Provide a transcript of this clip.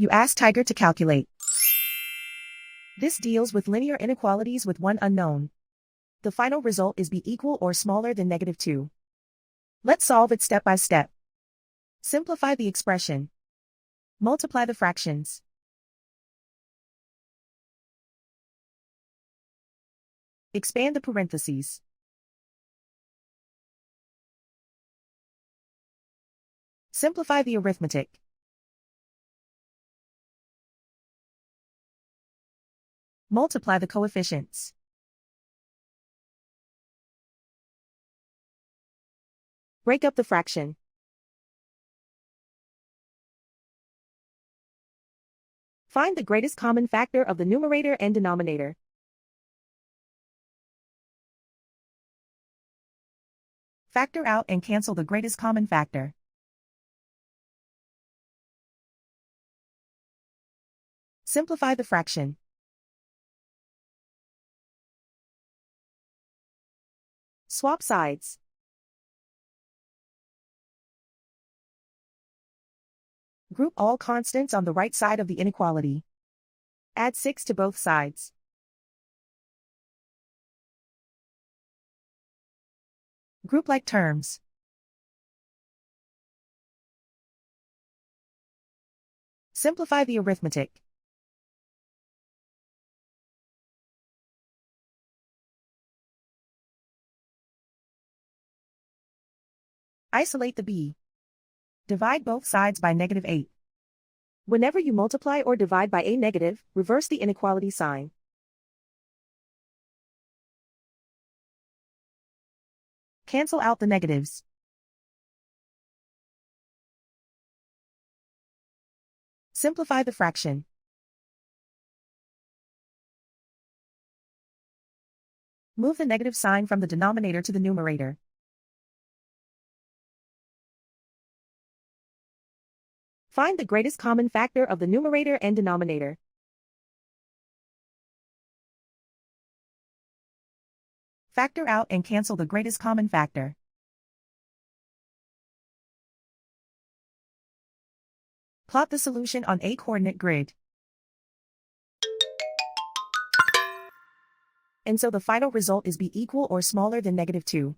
You ask Tiger to calculate. This deals with linear inequalities with one unknown. The final result is b equal or smaller than -2. Let's solve it step by step. Simplify the expression. Multiply the fractions. Expand the parentheses. Simplify the arithmetic. Multiply the coefficients. Break up the fraction. Find the greatest common factor of the numerator and denominator. Factor out and cancel the greatest common factor. Simplify the fraction. Swap sides. Group all constants on the right side of the inequality. Add 6 to both sides. Group like terms. Simplify the arithmetic. Isolate the b. Divide both sides by -8. Whenever you multiply or divide by a negative, reverse the inequality sign. Cancel out the negatives. Simplify the fraction. Move the negative sign from the denominator to the numerator. Find the greatest common factor of the numerator and denominator. Factor out and cancel the greatest common factor. Plot the solution on a coordinate grid. And so the final result is b equal or smaller than -2.